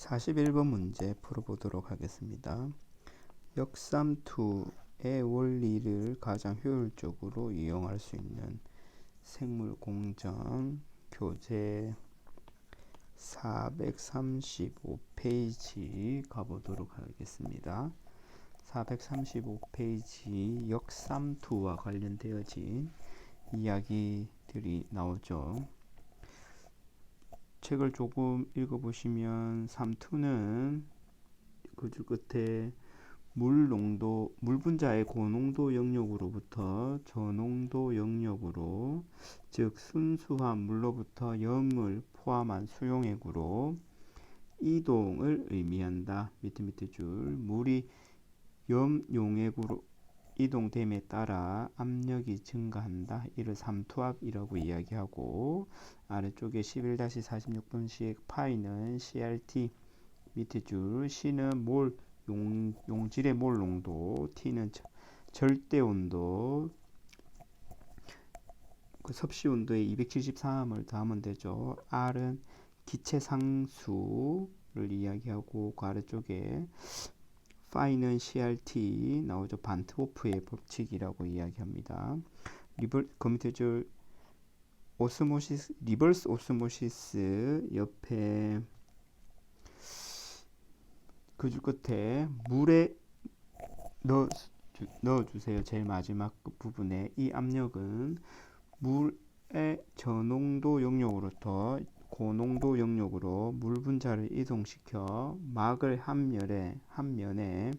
41번 문제 풀어보도록 하겠습니다. 역삼투의 원리를 가장 효율적으로 이용할 수 있는 생물공정 교재 435페이지 가보도록 하겠습니다. 435페이지 역삼투와 관련되어진 이야기들이 나오죠. 책을 조금 읽어보시면 삼투는 그 줄 끝에 물 분자의 고농도 영역으로부터 저농도 영역으로, 즉 순수한 물로부터 염을 포함한 수용액으로 이동을 의미한다. 밑에 줄 물이 염 용액으로 이동됨에 따라 압력이 증가한다. 이를 삼투압이라고 이야기하고, 아래쪽에 11-46번씩 파이는 CRT, 밑에 줄 C는 용질의 몰 농도, T는 절대 온도, 그 섭씨 온도에 273을 더하면 되죠. R은 기체 상수를 이야기하고, 그 아래쪽에 파이는 CRT 나오죠. 반트호프의 법칙이라고 이야기합니다. 그 밑에 줄 오스모시스, 리버스 오스모시스 옆에 그 줄 끝에 물에 넣어주세요. 제일 마지막 부분에 이 압력은 물의 저농도 영역으로부터 고농도 영역으로 물 분자를 이동시켜 막을 한 면에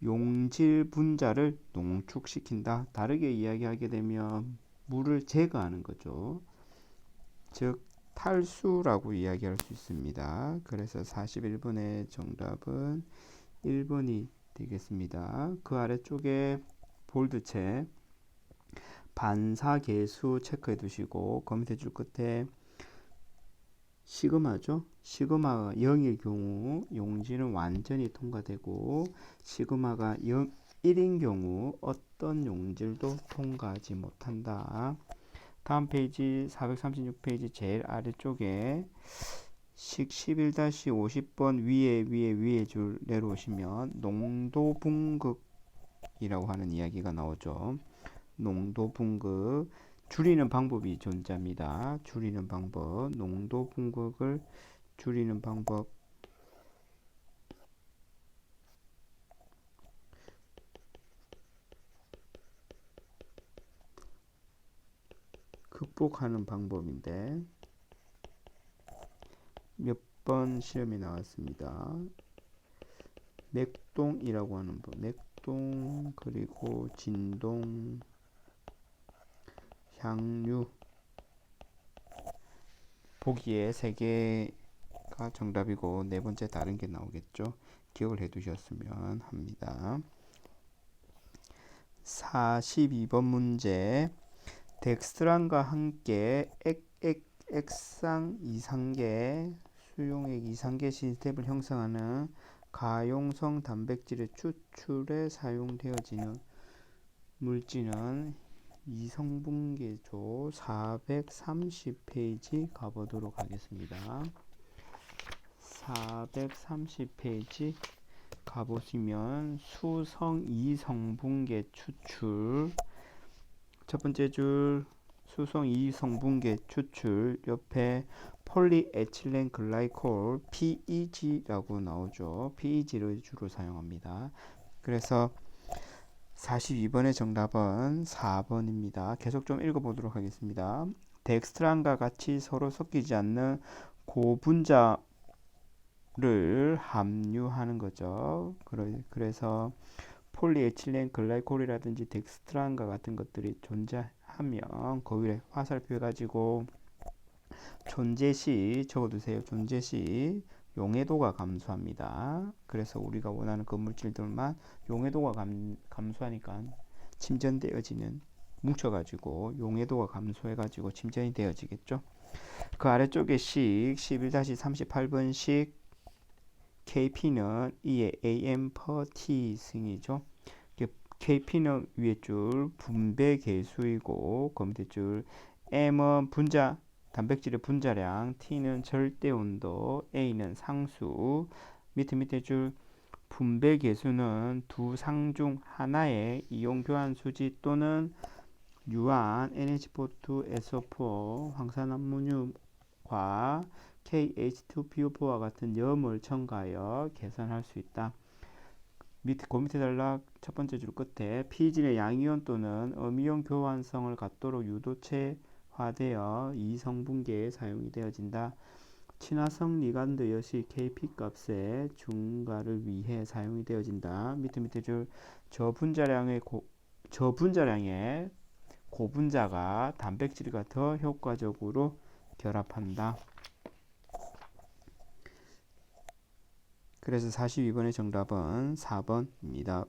용질 분자를 농축시킨다. 다르게 이야기하게 되면 물을 제거하는 거죠. 즉 탈수라고 이야기할 수 있습니다. 그래서 41번의 정답은 1번이 되겠습니다. 그 아래쪽에 볼드체 반사계수 체크해 두시고, 그 밑에 줄 끝에 시그마죠. 시그마가 0일 경우 용질은 완전히 통과되고, 시그마가 1인 경우 어떤 용질도 통과하지 못한다. 다음 페이지 436페이지 제일 아래쪽에 11-50번 위에 줄 내려오시면 농도 분극이라고 하는 이야기가 나오죠. 농도 분극 줄이는 방법이 존재합니다. 줄이는 방법, 농도 분극을 줄이는 방법. 극복하는 방법인데 몇 번 시험이 나왔습니다. 맥동이라고 하는 법, 맥동, 그리고 진동, 향유. 보기에 3개가 정답이고 4번째 다른 게 나오겠죠. 기억을 해 두셨으면 합니다. 42번 문제. 덱스트란과 함께 액상 이상계, 수용액 이상계 시스템을 형성하는 가용성 단백질의 추출에 사용되어지는 물질은 이성분계죠. 430페이지 가보도록 하겠습니다. 430페이지 가보시면 수성 이성분계 추출, 첫 번째 줄 수성 이성분계 추출 옆에 폴리에틸렌 글라이콜 PEG라고 나오죠. PEG를 주로 사용합니다. 그래서 42번의 정답은 4번입니다. 계속 좀 읽어보도록 하겠습니다. 덱스트란과 같이 서로 섞이지 않는 고분자를 함유하는 거죠. 그래서 폴리에틸렌 글라이콜이라든지 덱스트란과 같은 것들이 존재하면 그 위에 화살표 해가지고 존재 시 적어두세요. 존재 시 용해도가 감소합니다. 그래서 우리가 원하는 그 물질들만 용해도가 감소하니까 침전되어지는, 뭉쳐가지고 용해도가 감소해가지고 침전이 되어지겠죠. 그 아래쪽에 식 11-38번식 KP는 E의 AM per T 승이죠. KP는 위에 줄 분배 계수이고, 그 밑에 줄 M은 분자 단백질의 분자량, T는 절대 온도, A는 상수, 밑에 줄 분배 계수는 두 상 중 하나의 이온 교환 수지 또는 유한 NH4,2SO4 황산암모늄과 KH2PO4와 같은 염을 첨가하여 계산할 수 있다. 그 밑에 단락 첫 번째 줄 끝에 피진의 양이온 또는 음이온 교환성을 갖도록 유도체화되어 이성분계에 사용이 되어진다. 친화성 리간드 역시 Kp 값의 증가를 위해 사용이 되어진다. 밑에 줄 저분자량의 고분자가 단백질과 더 효과적으로 결합한다. 그래서 42번의 정답은 4번입니다.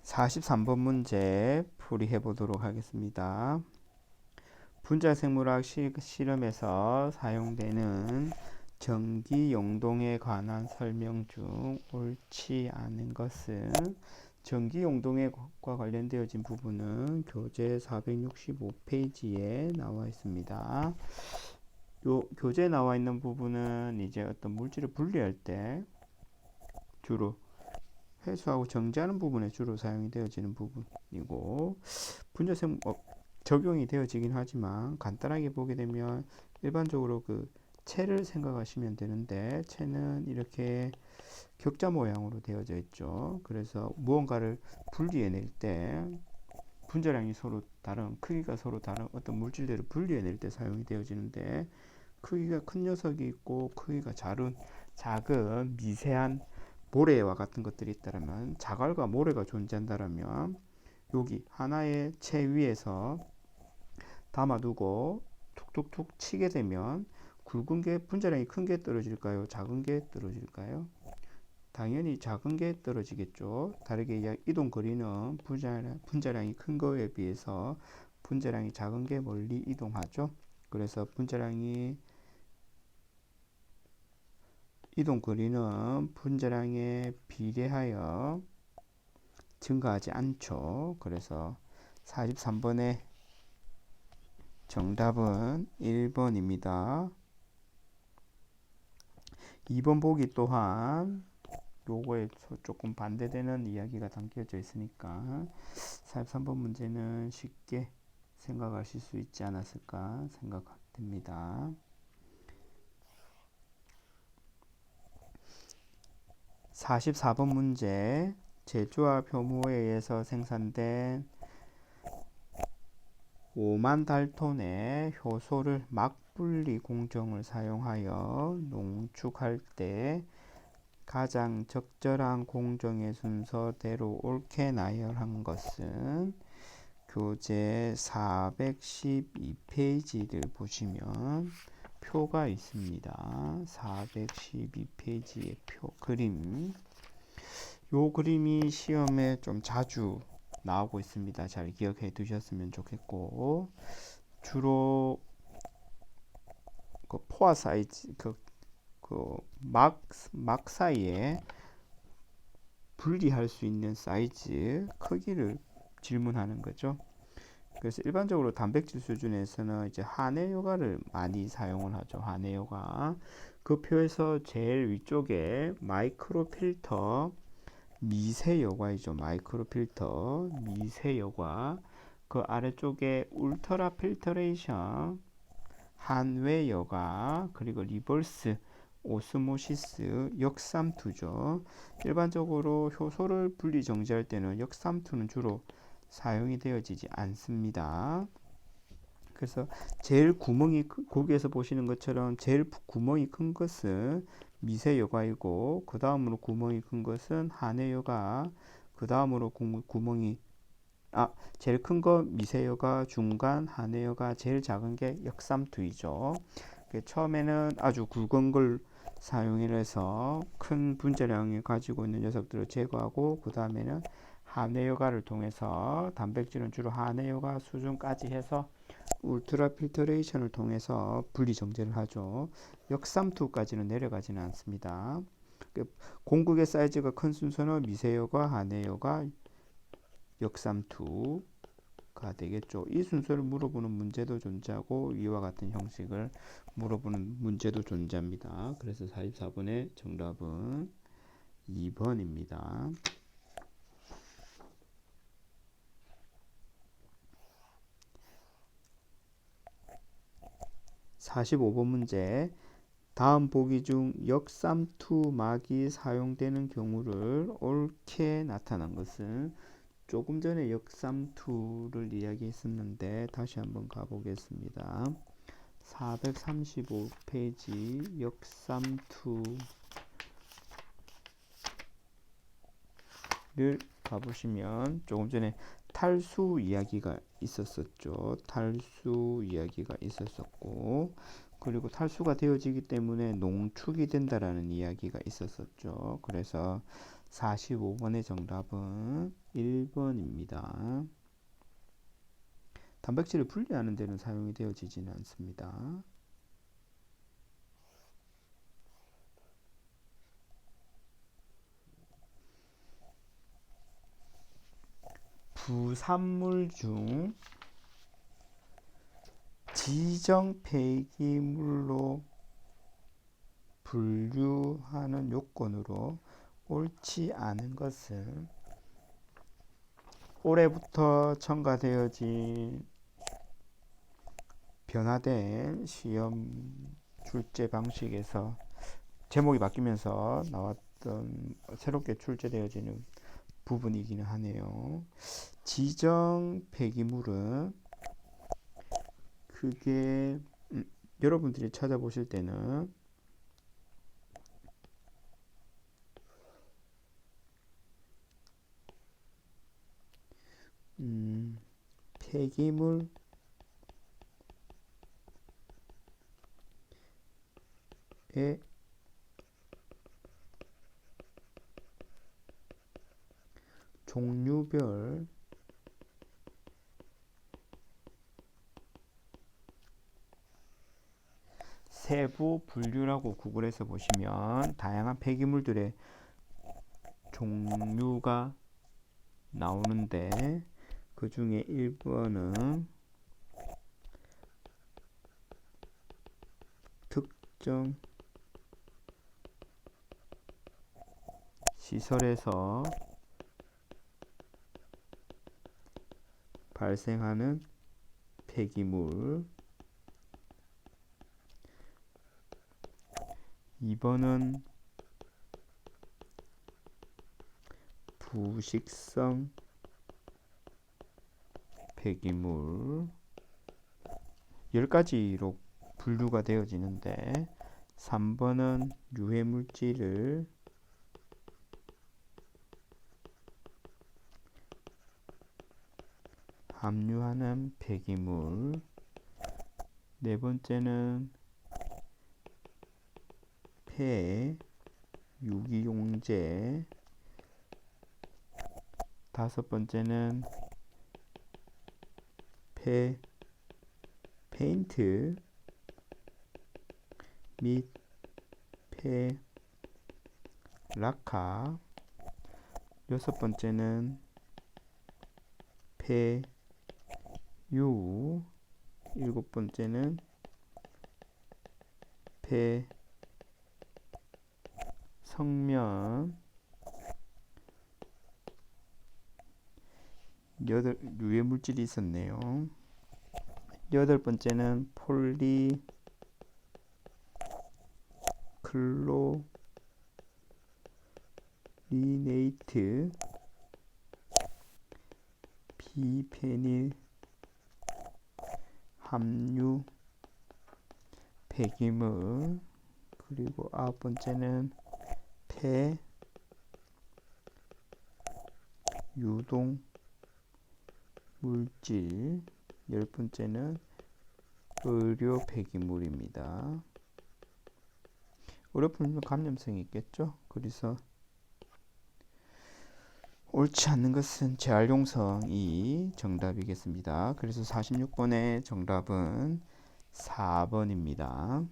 43번 문제 풀이해 보도록 하겠습니다. 분자생물학 실험에서 사용되는 전기용동에 관한 설명 중 옳지 않은 것은 전기용동과 관련되어진 부분은 교재 465페이지에 나와 있습니다. 요 교재에 나와 있는 부분은 이제 어떤 물질을 분리할 때 주로 회수하고 정지하는 부분에 주로 사용이 되어지는 부분이고, 분자생 적용이 되어지긴 하지만 간단하게 보게 되면 일반적으로 그 채를 생각하시면 되는데, 채는 이렇게 격자 모양으로 되어져 있죠. 그래서 무언가를 분리해낼 때 분자량이 서로 다른, 크기가 서로 다른 어떤 물질들을 분리해낼 때 사용이 되어지는데, 크기가 큰 녀석이 있고 크기가 작은 미세한 모래와 같은 것들이 있다면, 자갈과 모래가 존재한다면 여기 하나의 채 위에서 담아두고 툭툭툭 치게 되면 굵은 게 분자량이 큰 게 떨어질까요? 작은 게 떨어질까요? 당연히 작은 게 떨어지겠죠. 다르게 이동 거리는 분자량이 큰 거에 비해서 분자량이 작은 게 멀리 이동하죠. 그래서 이동 거리는 분자량에 비례하여 증가하지 않죠. 그래서 43번의 정답은 1번입니다. 2번 보기 또한 요거에 조금 반대되는 이야기가 담겨져 있으니까 43번 문제는 쉽게 생각하실 수 있지 않았을까 생각됩니다. 44번 문제, 제조와 효모에 의해서 생산된 5만 달톤의 효소를 막분리 공정을 사용하여 농축할 때 가장 적절한 공정의 순서대로 옳게 나열한 것은 교재 412페이지를 보시면 표가 있습니다. 412페이지의 그림. 요 그림이 시험에 좀 자주 나오고 있습니다. 잘 기억해 두셨으면 좋겠고, 주로 그 포화 사이즈, 막 사이에 분리할 수 있는 사이즈 크기를 질문하는 거죠. 그래서 일반적으로 단백질 수준에서는 이제 한해효과를 많이 사용을 하죠. 한해효과. 그 표에서 제일 위쪽에 마이크로 필터 미세효과이죠. 마이크로 필터 미세효과. 그 아래쪽에 울트라 필터레이션 한외효과, 그리고 리버스 오스모시스 역삼투죠. 일반적으로 효소를 분리 정지할 때는 역삼투는 주로 사용이 되어지지 않습니다. 그래서 제일 거기에서 보시는 것처럼 제일 구멍이 큰 것은 미세여과이고, 그 다음으로 구멍이 큰 것은 한해여과, 그 다음으로 제일 큰 거 미세여과, 중간 한해여과, 제일 작은 게 역삼투이죠. 처음에는 아주 굵은 걸 사용해서 큰 분자량을 가지고 있는 녀석들을 제거하고, 그 다음에는 한해효과를 통해서 단백질은 주로 한해효과 수준까지 해서 울트라 필터레이션을 통해서 분리 정제를 하죠. 역삼투까지는 내려가지는 않습니다. 공극의 사이즈가 큰 순서는 미세효과, 한해효과, 역삼투가 되겠죠. 이 순서를 물어보는 문제도 존재하고 이와 같은 형식을 물어보는 문제도 존재합니다. 그래서 44번의 정답은 2번입니다. 45번 문제. 다음 보기 중 역삼투막이 사용되는 경우를 옳게 나타난 것은, 조금 전에 역삼투를 이야기했었는데 다시 한번 가보겠습니다. 435페이지 역삼투를 가보시면 조금 전에 탈수 이야기가 있었었죠. 탈수 이야기가 있었었고, 그리고 탈수가 되어지기 때문에 농축이 된다라는 이야기가 있었었죠. 그래서 45번의 정답은 1번입니다. 단백질을 분리하는 데는 사용이 되어지지는 않습니다. 부산물 중 지정 폐기물로 분류하는 요건으로 옳지 않은 것은, 올해부터 첨가되어진 변화된 시험 출제 방식에서 제목이 바뀌면서 나왔던 새롭게 출제되어지는 부분이기는 하네요. 지정 폐기물은 그게 여러분들이 찾아보실 때는 폐기물의 종류별 세부 분류라고 구글에서 보시면 다양한 폐기물들의 종류가 나오는데, 그 중에 1번은 특정 시설에서 발생하는 폐기물, 2번은 부식성 폐기물, 10가지로 분류가 되어지는데, 3번은 유해물질을 함유하는 폐기물, 네 번째는 폐, 유기용제, 다섯 번째는 페인트 및 락카, 여섯 번째는 유, 일곱 번째는 성면, 유해 물질이 있었네요. 여덟 번째는 폴리클로리네이트 비페닐 함유 폐기물, 그리고 아홉 번째는 유동 물질, 열 번째는 의료 폐기물입니다. 의료 폐기물 감염성이 있겠죠. 그래서 옳지 않는 것은 재활용성이 정답이겠습니다. 그래서 46번의 정답은 4번입니다.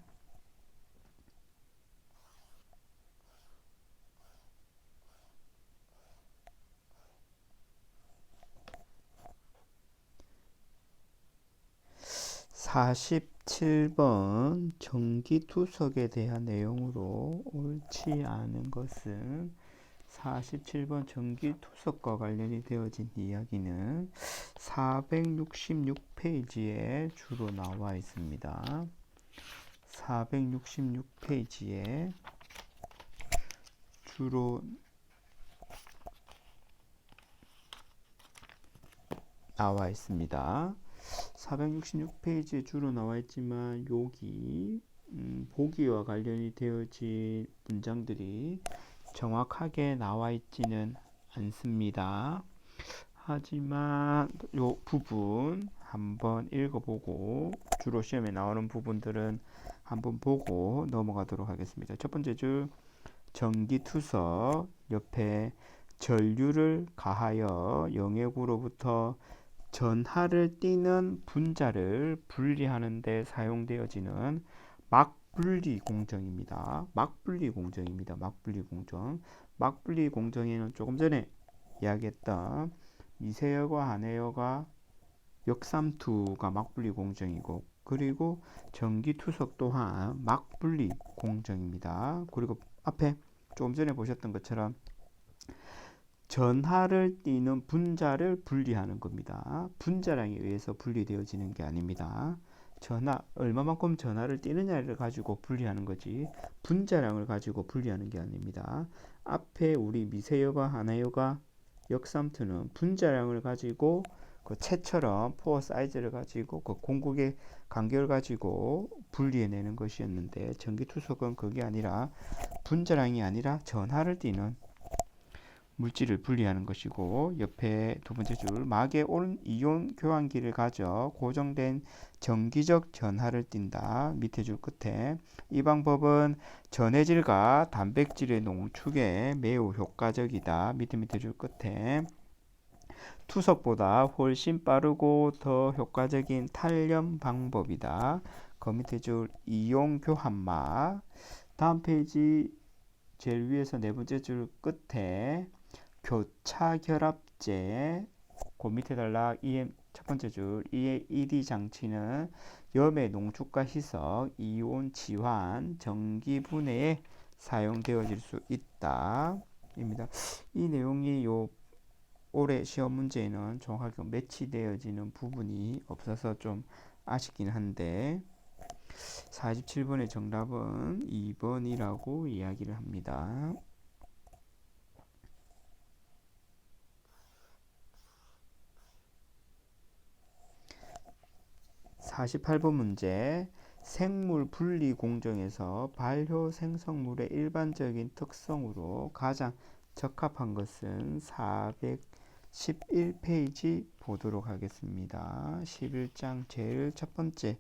47번 전기투석에 대한 내용으로 옳지 않은 것은 47번 전기투석과 관련이 되어진 이야기는 466페이지에 주로 나와 있습니다. 466페이지에 주로 나와 있습니다. 466페이지에 주로 나와 있지만 여기 보기와 관련이 되어진 문장들이 정확하게 나와 있지는 않습니다. 하지만 요 부분 한번 읽어보고 주로 시험에 나오는 부분들은 한번 보고 넘어가도록 하겠습니다. 첫 번째 줄 전기투석 옆에 전류를 가하여 영역으로부터 전하를 띠는 분자를 분리하는 데 사용되어지는 막분리 공정입니다. 막분리 공정입니다. 막분리 공정. 막분리 공정에는 조금 전에 이야기했던 미세여과 한해여과 역삼투가 막분리 공정이고, 그리고 전기투석 또한 막분리 공정입니다. 그리고 앞에 조금 전에 보셨던 것처럼 전하를 띠는 분자를 분리하는 겁니다. 분자량에 의해서 분리되어지는 게 아닙니다. 전하, 얼마만큼 전하를 띠느냐를 가지고 분리하는 거지 분자량을 가지고 분리하는 게 아닙니다. 앞에 우리 미세여과 한해여과 역삼투는 분자량을 가지고 그 채처럼 포어 사이즈를 가지고 그 공국의 간격을 가지고 분리해내는 것이었는데, 전기투석은 그게 아니라 분자량이 아니라 전하를 띠는 물질을 분리하는 것이고, 옆에 두 번째 줄 막에 이온 교환기를 가져 고정된 정기적 전하를 띈다. 밑에 줄 끝에 이 방법은 전해질과 단백질의 농축에 매우 효과적이다. 밑에 줄 끝에 투석보다 훨씬 빠르고 더 효과적인 탄염 방법이다. 그 밑에 줄 이온 교환막. 다음 페이지 제일 위에서 네 번째 줄 끝에 교차결합제, 그 밑에 달락 EM 첫 번째 줄 ED 장치는 염의 농축과 희석, 이온 지환, 전기 분해에 사용되어질 수 있다. 입니다. 이 내용이 요 올해 시험 문제에는 정확하게 매치되어지는 부분이 없어서 좀 아쉽긴 한데 47번의 정답은 2번이라고 이야기를 합니다. 48번 문제. 생물 분리 공정에서 발효 생성물의 일반적인 특성으로 가장 적합한 것은 411페이지 보도록 하겠습니다. 11장 제일 첫 번째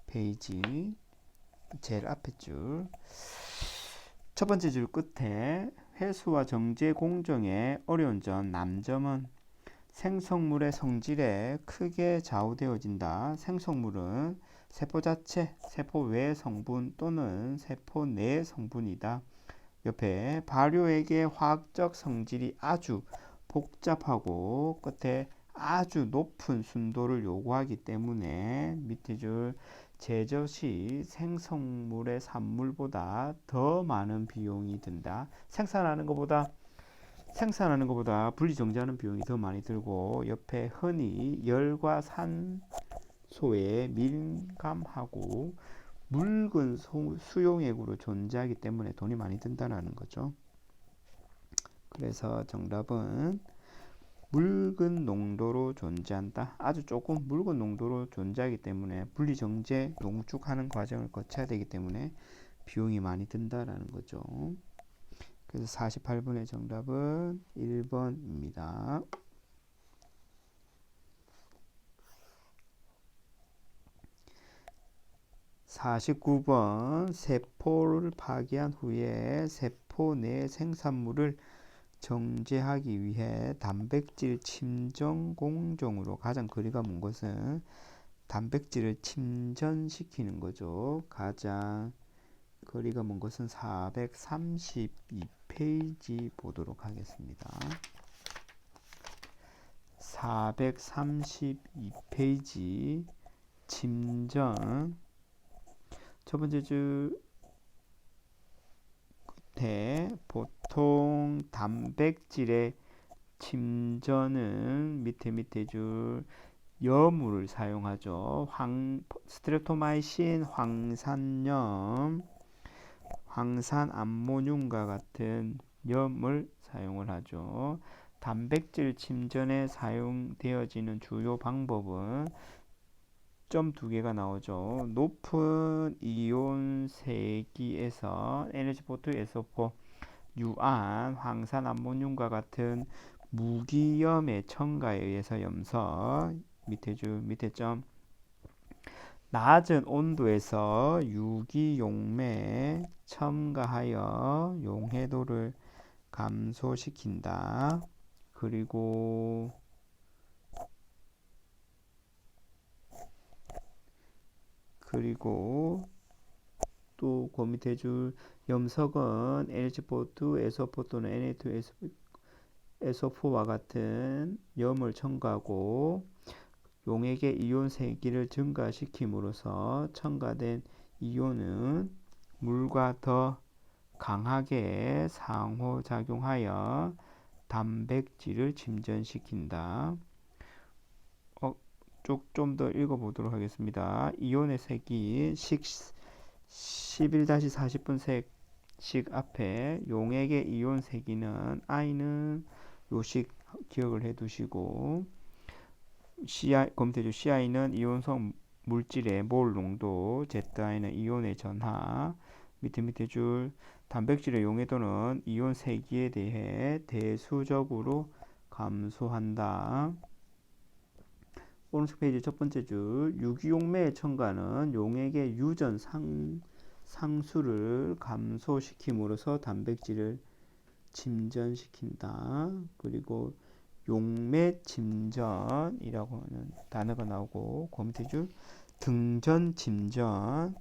페이지 제일 앞에 줄 첫 번째 줄 끝에 회수와 정제 공정의 어려운 점, 남점은 생성물의 성질에 크게 좌우되어진다. 생성물은 세포 자체, 세포 외 성분 또는 세포 내 성분이다. 옆에 발효액의 화학적 성질이 아주 복잡하고 끝에 아주 높은 순도를 요구하기 때문에 밑에 줄 제조 시 생성물의 산물보다 더 많은 비용이 든다. 생산하는 것보다 분리 정제하는 비용이 더 많이 들고, 옆에 흔히 열과 산소에 민감하고 묽은 수용액으로 존재하기 때문에 돈이 많이 든다는 거죠. 그래서 정답은 묽은 농도로 존재한다. 아주 조금 묽은 농도로 존재하기 때문에 분리 정제 농축하는 과정을 거쳐야 되기 때문에 비용이 많이 든다라는 거죠. 그래서 48번의 정답은 1번입니다. 49번 세포를 파괴한 후에 세포 내 생산물을 정제하기 위해 단백질 침전 공정으로 가장 거리가 먼 것은 단백질을 침전시키는 거죠. 가장 거리가 먼 것은 432페이지 보도록 하겠습니다. 432페이지 침전. 첫 번째 줄 끝에 보통 단백질의 침전은 밑에 줄 염을 사용하죠. 스트랩토마이신, 황산염, 황산암모늄과 같은 염을 사용을 하죠. 단백질 침전에 사용되어지는 주요 방법은 점 두 개가 나오죠. 높은 이온 세기에서 NH4, SO4, 유안, 황산암모늄과 같은 무기염의 첨가에 의해서 염서, 밑에 점, 낮은 온도에서 유기용매 첨가하여 용해도를 감소시킨다. 그리고 또 그 밑에 줄 염석은 NH4, SO4 또는 Na2, SO4와 같은 염을 첨가하고 용액의 이온 세기를 증가시킴으로써 첨가된 이온은 물과 더 강하게 상호작용하여 단백질을 침전시킨다. 쭉 좀 더 읽어보도록 하겠습니다. 이온의 색이 11-40분색 앞에 용액의 이온 세기는 I는 요식 기억을 해두시고 검토해줄 CI는 이온성 물질의 몰 농도, ZI는 이온의 전하, 밑에 줄 단백질의 용해도는 이온 세기에 대해 대수적으로 감소한다. 오른쪽 페이지 첫 번째 줄 유기용매의 첨가는 용액의 유전 상수를 감소시킴으로써 단백질을 침전시킨다. 그리고 용매 침전이라고 하는 단어가 나오고 그 밑에 줄 등전 침전,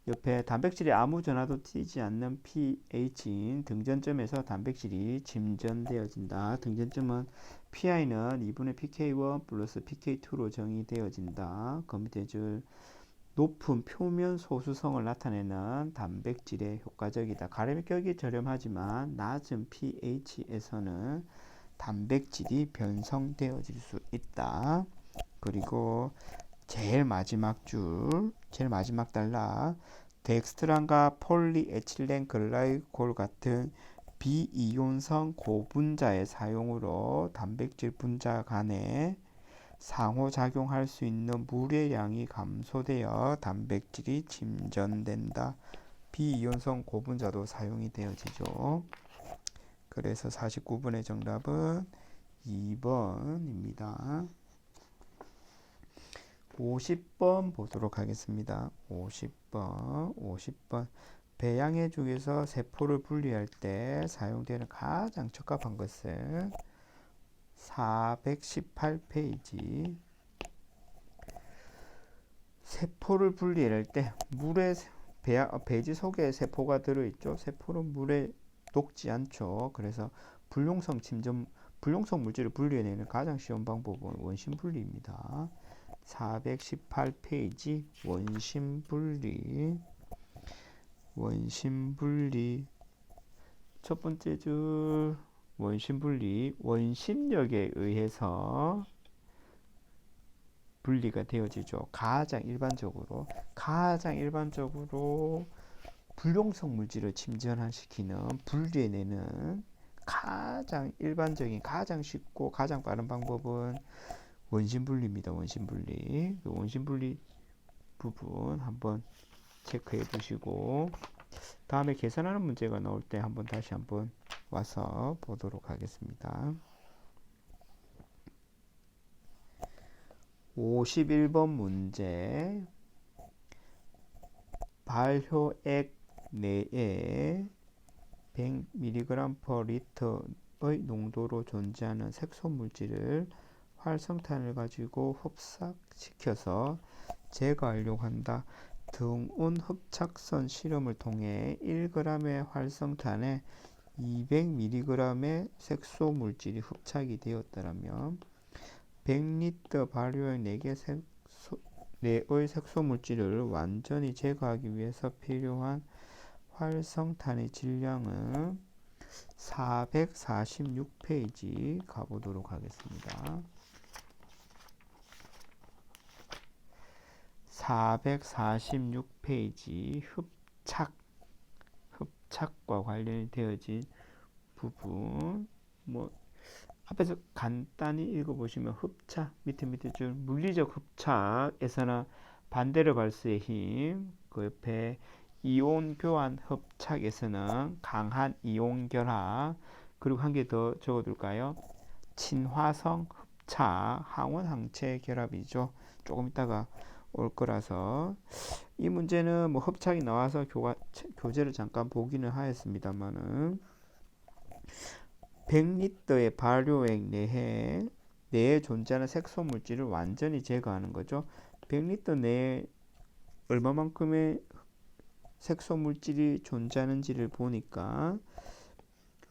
옆에 단백질이 아무 전하도 튀지 않는 pH인 등전점에서 단백질이 침전되어진다. 등전점은 PI는 2분의 pK1 플러스 pK2로 정의되어진다. 그 밑에 줄 높은 표면 소수성을 나타내는 단백질에 효과적이다. 가림격이 저렴하지만 낮은 pH에서는 단백질이 변성되어질 수 있다. 그리고 제일 마지막 단락, 덱스트란과 폴리에틸렌 글라이콜 같은 비이온성 고분자의 사용으로 단백질 분자 간에 상호작용할 수 있는 물의 양이 감소되어 단백질이 침전된다. 비이온성 고분자도 사용이 되어지죠. 그래서 49번의 정답은 2번입니다. 50번 보도록 하겠습니다. 50번. 배양해 중에서 세포를 분리할 때 사용되는 가장 적합한 것은 418페이지. 세포를 분리할 때 물에 배지 속에 세포가 들어있죠. 세포는 물에 녹지 않죠. 그래서 불용성 물질을 분리해내는 가장 쉬운 방법은 원심 분리입니다. 418페이지 원심 분리 첫 번째 줄 원심 분리, 원심력에 의해서 분리가 되어지죠. 가장 일반적으로 불용성 물질을 침전시키는 분리해내는 가장 일반적인, 가장 쉽고 가장 빠른 방법은 원심분리입니다. 원심분리. 원심분리 부분 한번 체크해 두시고 다음에 계산하는 문제가 나올 때 다시 한번 와서 보도록 하겠습니다. 51번 문제. 발효액 내에 100mg/L의 농도로 존재하는 색소 물질을 활성탄을 가지고 흡삭시켜서 제거하려고 한다. 등운 흡착선 실험을 통해 1g의 활성탄에 200mg의 색소 물질이 흡착이 되었다면 100L 발효액 4개 내의 색소 물질을 완전히 제거하기 위해서 필요한 활성탄의 질량은 446페이지 가보도록 하겠습니다. 446페이지 흡착과 관련이 되어진 부분, 뭐 앞에서 간단히 읽어보시면 흡착, 밑에 줄 물리적 흡착에서는 반대로 발수의 힘, 그 옆에 이온 교환 흡착에서는 강한 이온 결합, 그리고 한 개 더 적어둘까요? 친화성 흡착, 항원 항체 결합이죠. 조금 이따가 올 거라서 이 문제는 뭐 흡착이 나와서 교재를 잠깐 보기는 하였습니다만은 100리터의 발효액 내에 존재하는 색소 물질을 완전히 제거하는 거죠. 100리터 내에 얼마만큼의 색소 물질이 존재하는지를 보니까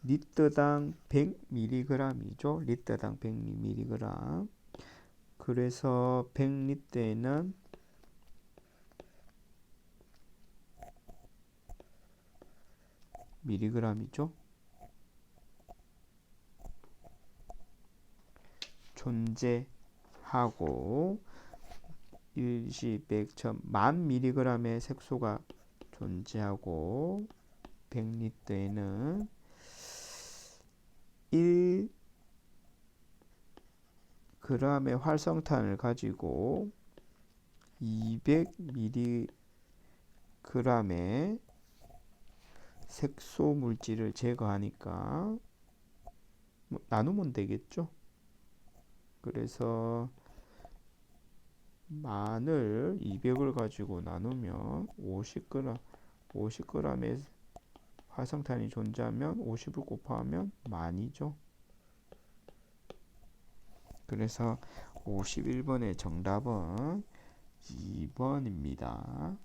리터당 100mg이죠. 리터당 100mg. 그래서 100리터에는 mg이죠. 존재하고 일시 100, 1000, 10,000mg의 색소가 존재하고 100리터에는 1g의 활성탄을 가지고 200mg의 색소 물질을 제거하니까 뭐 나누면 되겠죠. 그래서 만을 200을 가지고 나누면 50g의 활성탄이 존재하면 50을 곱하면 만이죠. 그래서 51번의 정답은 2번입니다.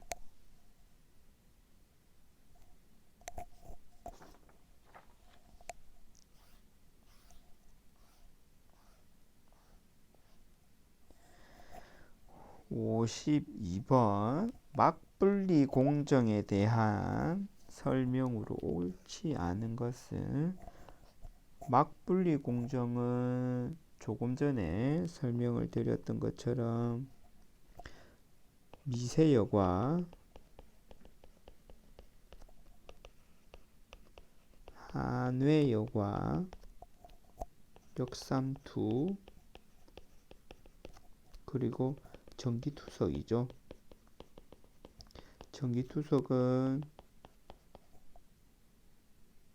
52번 막분리 공정에 대한 설명으로 옳지 않은 것은 막분리 공정은 조금 전에 설명을 드렸던 것처럼 미세여과 한외여과 역삼투 그리고 전기투석이죠. 전기투석은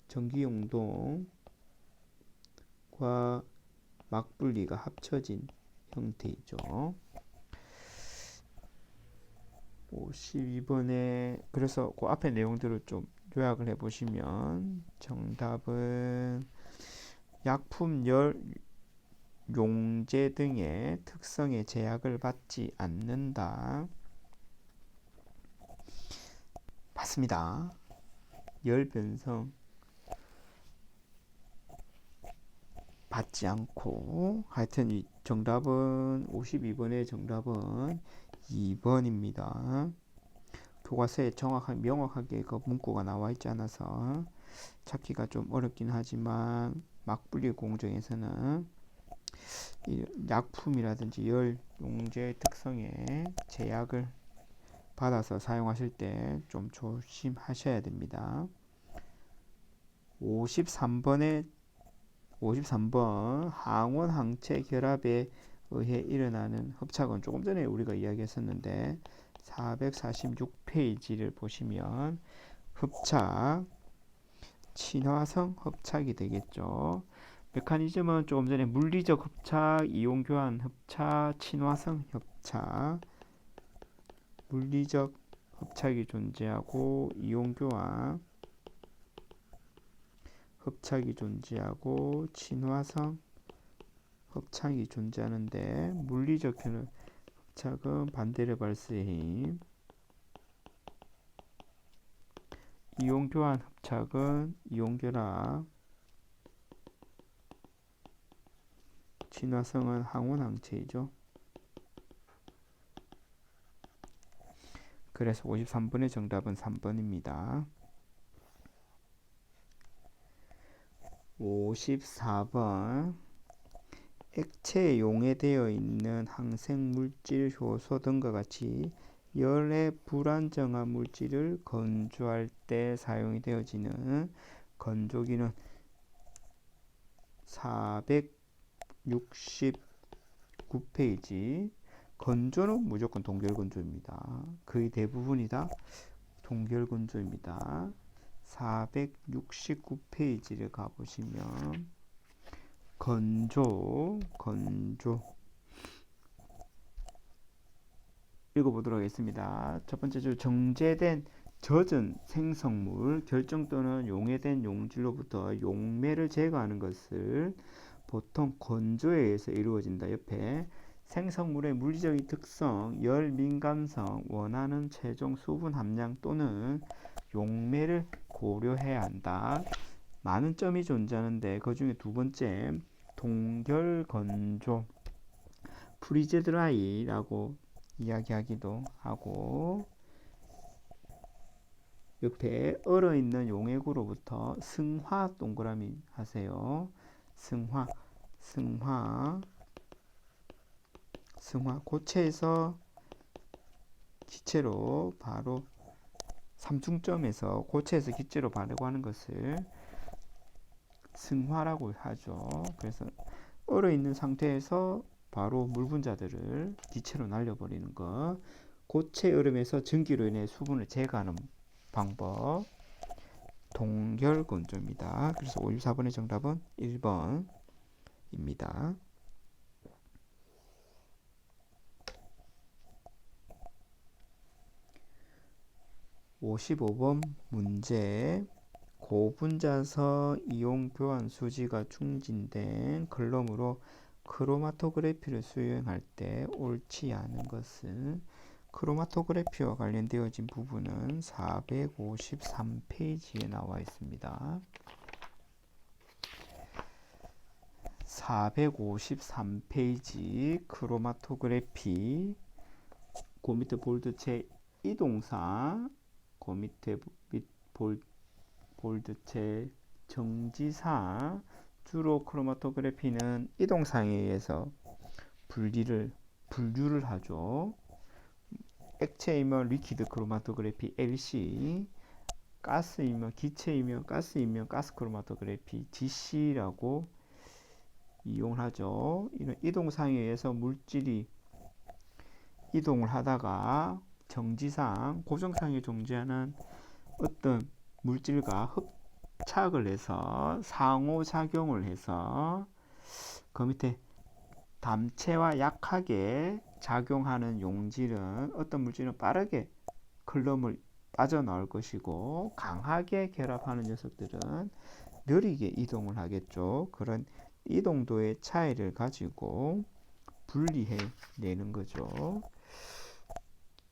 전기용동과 막분리가 합쳐진 형태이죠. 52번에 그래서 그 앞에 내용들을 좀 요약을 해보시면 정답은 약품, 열, 용제 등의 특성에 제약을 받지 않는다. 맞습니다. 열 변성 받지 않고 하여튼 이 정답은 52번의 정답은 2번입니다. 교과서에 정확하게 명확하게 그 문구가 나와 있지 않아서 찾기가 좀 어렵긴 하지만 막분리 공정에서는 이 약품이라든지 열, 용제의 특성에 제약을 받아서 사용하실 때 좀 조심하셔야 됩니다. 53번 항원 항체 결합에 의해 일어나는 흡착은 조금 전에 우리가 이야기했었는데 446페이지를 보시면 흡착, 친화성 흡착이 되겠죠. 메커니즘은 조금 전에 물리적 흡착, 이온 교환 흡착, 친화성 흡착, 물리적 흡착이 존재하고 이온 교환 흡착이 존재하고 친화성 흡착이 존재하는데 물리적 흡착은 반대로 발수의 힘, 이온 교환 흡착은 이온 결합, 친화성은 항원 항체이죠. 그래서 53번의 정답은 3번입니다. 54번 액체에 용해되어 있는 항생물질, 효소 등과 같이 열의 불안정한 물질을 건조할 때 사용이 되어지는 건조기는 469페이지. 건조는 무조건 동결건조입니다. 거의 대부분이 다 동결건조입니다. 469페이지를 가보시면 건조 읽어보도록 하겠습니다. 첫 번째 줄 정제된 젖은 생성물, 결정 또는 용해된 용질로부터 용매를 제거하는 것을 보통 건조에 의해서 이루어진다. 옆에 생성물의 물리적인 특성, 열 민감성, 원하는 최종 수분 함량 또는 용매를 고려해야 한다. 많은 점이 존재하는데 그 중에 두 번째 동결 건조, 프리즈 드라이라고 이야기하기도 하고, 옆에 얼어있는 용액으로부터 승화 동그라미 하세요. 승화 고체에서 기체로 바로 삼중점에서 고체에서 기체로 바르고 하는 것을 승화라고 하죠. 그래서 얼어있는 상태에서 바로 물 분자들을 기체로 날려버리는 것, 고체 얼음에서 전기로 인해 수분을 제거하는 방법, 동결 건조입니다. 그래서 54번의 정답은 1번입니다. 55번 문제, 고분자서 이온 교환 수지가 충진된 클럼으로 크로마토그래피를 수행할 때 옳지 않은 것은, 크로마토그래피와 관련되어진 부분은 453페이지에 나와 있습니다. 453페이지 크로마토그래피, 그 밑에 볼드체 이동상, 그 밑에 볼드체 정지상, 주로 크로마토그래피는 이동상에 의해서 분류를 하죠. 액체이면 리퀴드 크로마토그래피 LC, 가스이면 기체이면 가스 크로마토그래피 GC라고 이용하죠. 이런 이동상에 의해서 물질이 이동을 하다가 정지상, 고정상에 존재하는 어떤 물질과 흡착을 해서 상호작용을 해서 그 밑에 담체와 약하게 작용하는 용질은, 어떤 물질은 빠르게 클럼을 빠져나올 것이고 강하게 결합하는 녀석들은 느리게 이동을 하겠죠. 그런 이동도의 차이를 가지고 분리해 내는 거죠.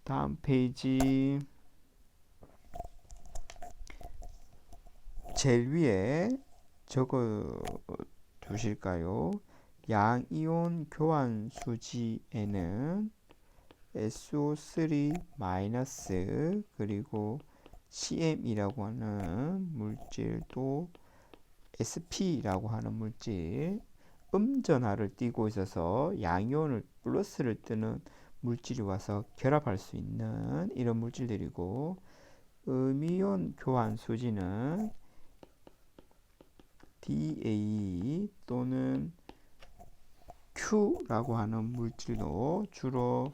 다음 페이지 제일 위에 적어 두실까요? 양이온 교환 수지에는 SO3- 그리고 CM이라고 하는 물질, 또 SP라고 하는 물질, 음전하를 띠고 있어서 양이온을 플러스를 뜨는 물질이 와서 결합할 수 있는 이런 물질들이고, 음이온 교환 수지는 DA 또는 Q라고 하는 물질도 주로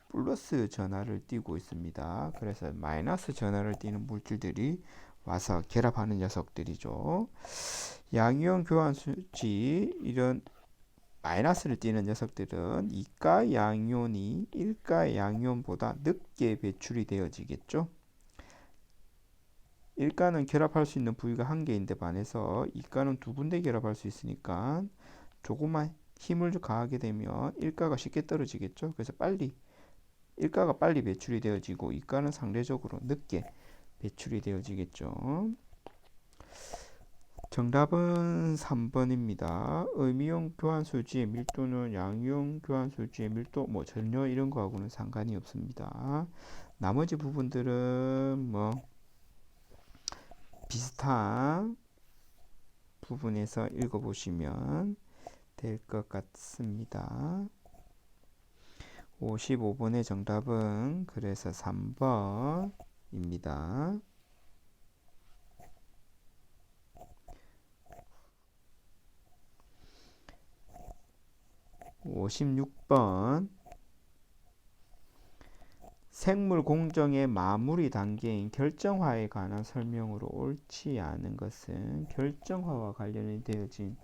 플러스 전하를 띠고 있습니다. 그래서 마이너스 전하를 띠는 물질들이 와서 결합하는 녀석들이죠. 양이온 교환 수지, 이런 마이너스를 띠는 녀석들은 이가 양이온이 일가 양이온보다 늦게 배출이 되어지겠죠. 일가는 결합할 수 있는 부위가 한 개인데 반해서 이가는 두 군데 결합할 수 있으니까 조금만 힘을 가하게 되면 일가가 쉽게 떨어지겠죠. 그래서 일가가 빨리 배출이 되어지고 이가는 상대적으로 늦게 배출이 되어지겠죠. 정답은 3번입니다. 음이온 교환 수지의 밀도는 양이온 교환 수지의 밀도 전혀 이런 거하고는 상관이 없습니다. 나머지 부분들은 뭐 비슷한 부분에서 읽어보시면 될 것 같습니다. 55번의 정답은 그래서 3번입니다. 56번 생물 공정의 마무리 단계인 결정화에 관한 설명으로 옳지 않은 것은 결정화와 관련이 되어진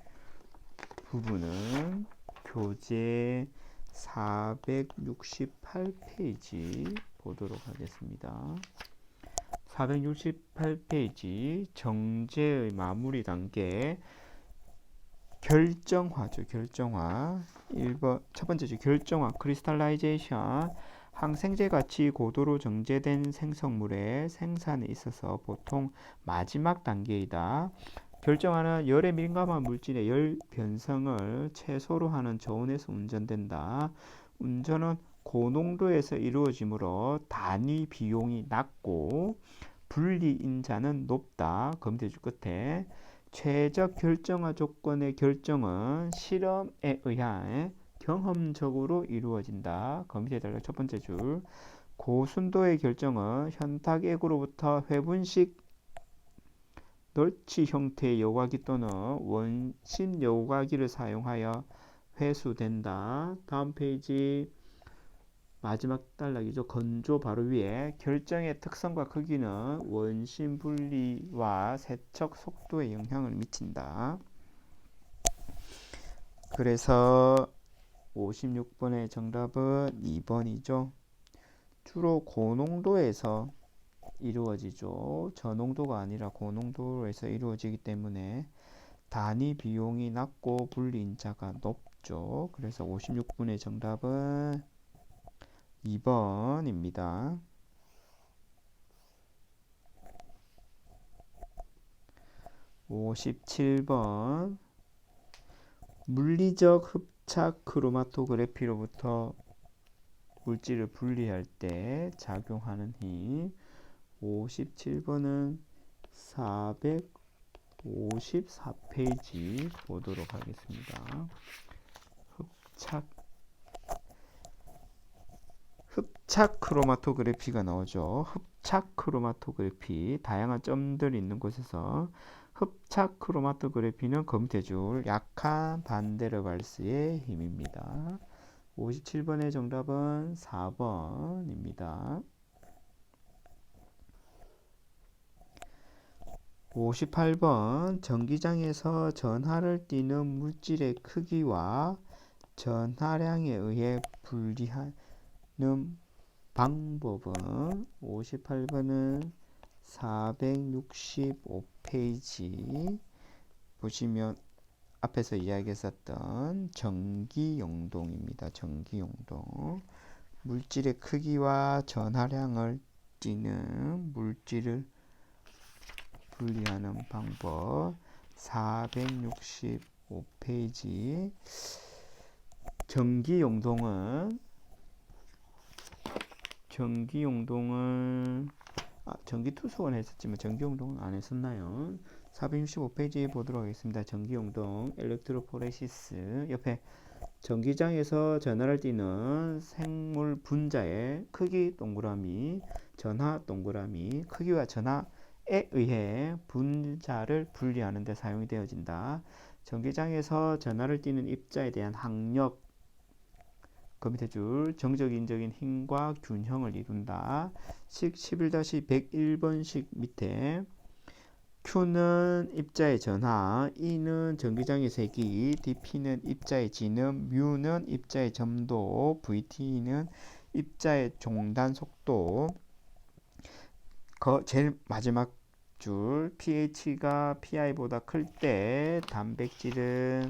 부분은 교재 468페이지 보도록 하겠습니다. 468페이지 정제의 마무리 단계 결정화죠. 결정화 1번 첫 번째죠. 결정화 크리스탈라이제이션 항생제 같이 고도로 정제된 생성물의 생산에 있어서 보통 마지막 단계이다. 결정화는 열에 민감한 물질의 열 변성을 최소로 하는 저온에서 운전된다. 운전은 고농도에서 이루어지므로 단위 비용이 낮고 분리인자는 높다. 검대주 끝에 최적 결정화 조건의 결정은 실험에 의한 경험적으로 이루어진다. 검시해달라. 첫 번째 줄. 고순도의 결정은 현탁액으로부터 회분식 널치 형태의 여과기 또는 원심 여과기를 사용하여 회수된다. 다음 페이지 마지막 단락이죠. 건조 바로 위에 결정의 특성과 크기는 원심 분리와 세척 속도에 영향을 미친다. 그래서 56번의 정답은 2번이죠. 주로 고농도에서 이루어지죠. 저농도가 아니라 고농도에서 이루어지기 때문에 단위 비용이 낮고 분리인자가 높죠. 그래서 56번의 정답은 2번입니다. 57번 물리적 흡착 크로마토그래피로부터 물질을 분리할 때 작용하는 힘. 57번은 454페이지 보도록 하겠습니다. 흡착 크로마토그래피가 나오죠. 흡착 크로마토그래피 다양한 점들이 있는 곳에서 흡착 크로마토그래피는 검대줄 약한 반데르발스의 힘입니다. 57번의 정답은 4번입니다. 58번 전기장에서 전하를 띠는 물질의 크기와 전하량에 의해 분리하는 방법은 58번은 465페이지 보시면 앞에서 이야기했었던 전기용동입니다. 전기용동 물질의 크기와 전하량을 띠는 물질을 분리하는 방법 465페이지 전기용동은 전기투수원 했었지만 전기용동은 안 했었나요? 465페이지 보도록 하겠습니다. 전기용동 엘렉트로포레시스 옆에 전기장에서 전하를 띠는 생물 분자의 크기 동그라미 전하 동그라미 크기와 전하에 의해 분자를 분리하는 데 사용이 되어진다. 전기장에서 전하를 띠는 입자에 대한 항력 그 밑에 줄 정적 인적인 힘과 균형을 이룬다. 식 11-101번식 밑에 Q는 입자의 전하, E는 전기장의 세기, dP는 입자의 진음, μ는 입자의 점도, VT는 입자의 종단 속도. 제일 마지막 줄 pH가 PI보다 클 때 단백질은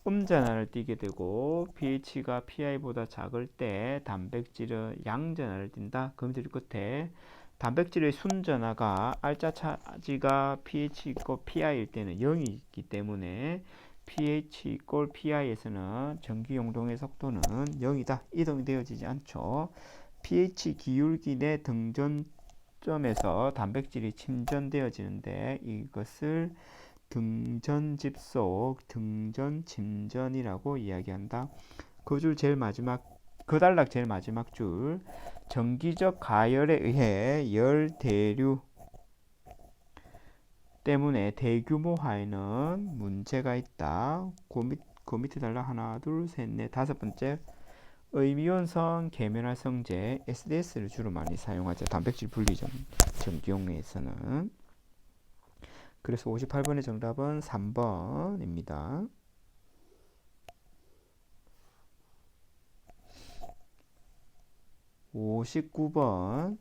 음전하를 띠게 되고 pH가 PI보다 작을 때 단백질은 양전하를 띈다. 그럼 줄 끝에 단백질의 순전하가 알짜 차지가 pH 있고 PI일 때는 0이기 때문에 pH 이꼴 PI에서는 전기용동의 속도는 0이다. 이동이 되어지지 않죠. pH 기울기 내 등전점에서 단백질이 침전되어지는데 이것을 등전집속, 등전침전이라고 이야기한다. 그 줄 제일 마지막, 그 단락 제일 마지막 줄. 정기적 가열에 의해 열 대류 때문에 대규모화에는 문제가 있다. 그 밑에 단락 하나, 둘, 셋, 넷, 다섯 번째. 의미온성 계면활성제 SDS를 주로 많이 사용하죠. 단백질 분리 전기용에서는. 그래서 58번의 정답은 3번입니다. 59번.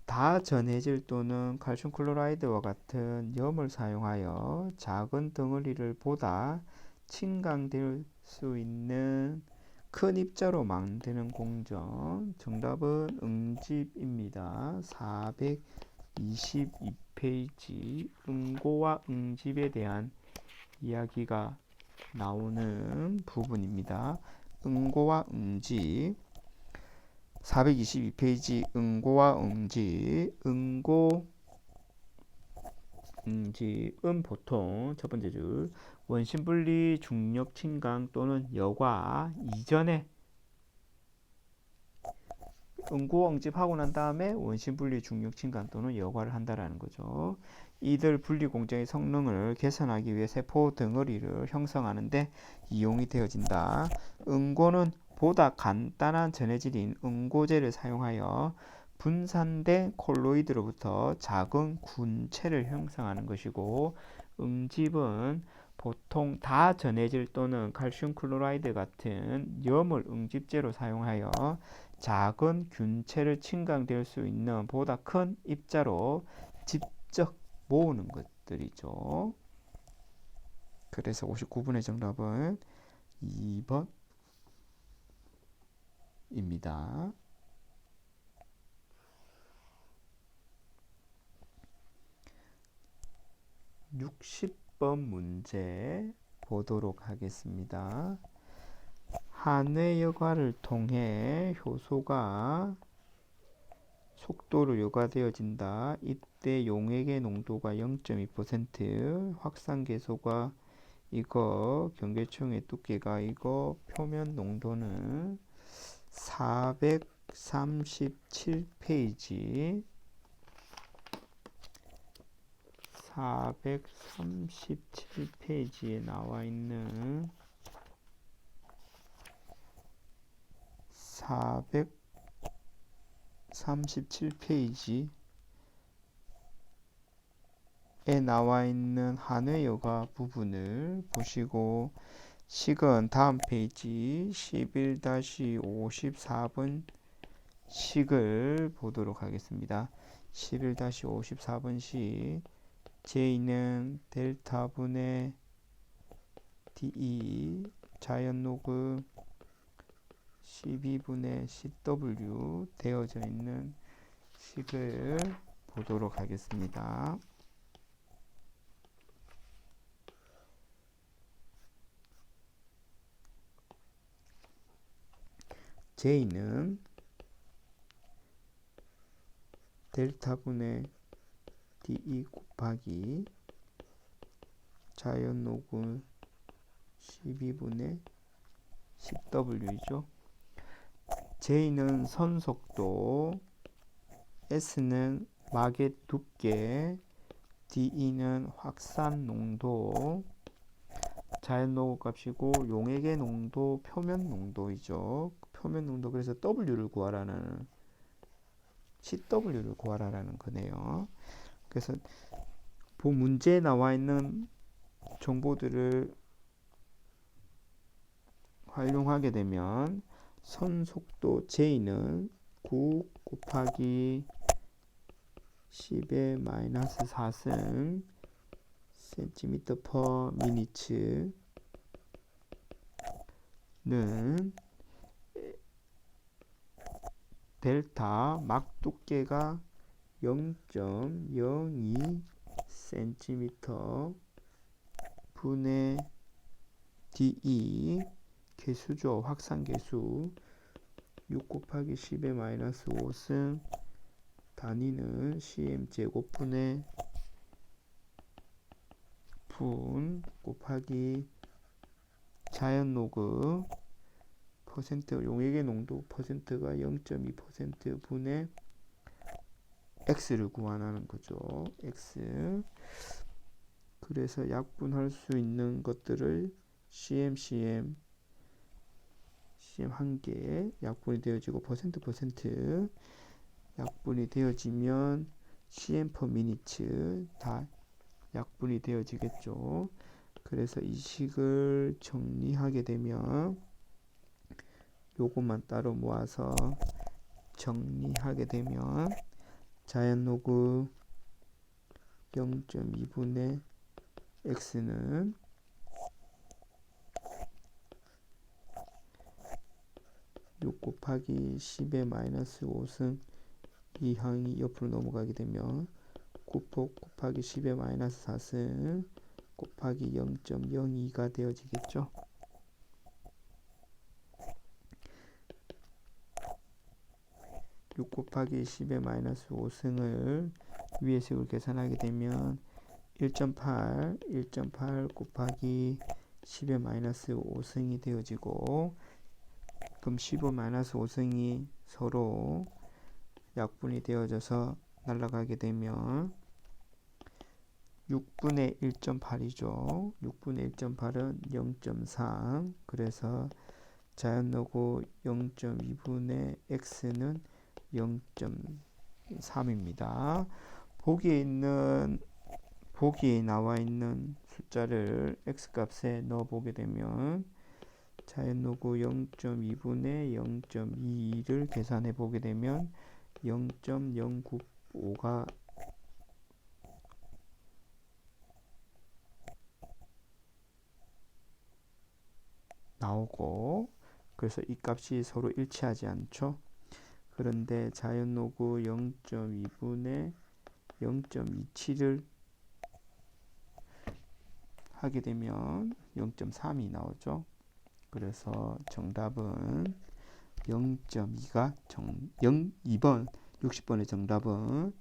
다전해질 또는 칼슘 클로라이드와 같은 염을 사용하여 작은 덩어리를 보다 침강될 수 있는 큰 입자로 만드는 공정. 정답은 응집입니다. 422페이지. 응고와 응집에 대한 이야기가 나오는 부분입니다. 응고와 응집. 422페이지. 응고와 응집. 응집은 보통 첫 번째 줄 원심분리 중력 침강 또는 여과 이전에 응고 응집하고 난 다음에 원심분리 중력 침강 또는 여과를 한다라는 거죠. 이들 분리 공정의 성능을 개선하기 위해 세포 덩어리를 형성하는데 이용이 되어진다. 응고는 보다 간단한 전해질인 응고제를 사용하여 분산된 콜로이드로부터 작은 군체를 형성하는 것이고, 응집은 보통 다전해질 또는 칼슘 클로라이드 같은 염을 응집제로 사용하여 작은 균체를 침강될 수 있는 보다 큰 입자로 직접 모으는 것들이죠. 그래서 59번의 정답은 2번입니다. 60번 문제 보도록 하겠습니다. 한회 여과를 통해 효소가 속도로 여과되어진다. 이때 용액의 농도가 0.2%, 확산계소가 이거, 경계총의 두께가 이거, 표면 농도는 437페이지 437페이지에 나와 있는 437페이지에 나와 있는 한회여과 부분을 보시고 식은 다음 페이지 11-54번 식을 보도록 하겠습니다. 11-54번 식 J는 델타분의 DE 자연로그 12분의 CW 되어져 있는 식을 보도록 하겠습니다. J는 델타분의 DE 곱하기 자연로그 12분의 10W이죠. J는 선속도, S는 막의 두께, DE는 확산 농도, 자연로그 값이고 용액의 농도, 표면 농도이죠. 표면 농도, 그래서 W를 구하라는, CW를 구하라는 거네요. 그래서 문제에 나와 있는 정보들을 활용하게 되면 선속도 J는 9 곱하기 10의 마이너스 4승 cm per minute 는 델타 막 두께가 0.02 cm 분의 DE 개수죠. 확산 개수 6 곱하기 10의 마이너스 5승 단위는 cm 제곱분의 분 곱하기 자연 로그 퍼센트 용액의 농도 퍼센트가 0.2% 분의 x를 구하는 거죠. x. 그래서 약분할 수 있는 것들을 cm 한 개 약분이 되어지고 퍼센트 약분이 되어지면 cm per minute 다 약분이 되어지겠죠. 그래서 이 식을 정리하게 되면 요것만 따로 모아서 정리하게 되면 자연 로그 0.2분의 x는 6 곱하기 10의 마이너스 5승 이 항이 옆으로 넘어가게 되면 9폭 곱하기 10의 마이너스 4승 곱하기 0.02가 되어지겠죠. 육 곱하기 10의 마이너스 5승을 위의 식을 계산하게 되면 1.8 곱하기 10의 마이너스 5승이 되어지고 그럼 15 마이너스 5승이 서로 약분이 되어져서 날아가게 되면 6분의 1.8이죠. 6분의 1.8은 0.3 그래서 자연 로그 0.2분의 x는 0.3입니다. 보기에 나와 있는 숫자를 x 값에 넣어 보게 되면 자연 로그 0.2분의 0.22를 계산해 보게 되면 0.095가 나오고 그래서 이 값이 서로 일치하지 않죠. 그런데 자연 로그 0.2분의 0.27을 하게 되면 0.3이 나오죠. 그래서 정답은 0.2가 2번 60번의 정답은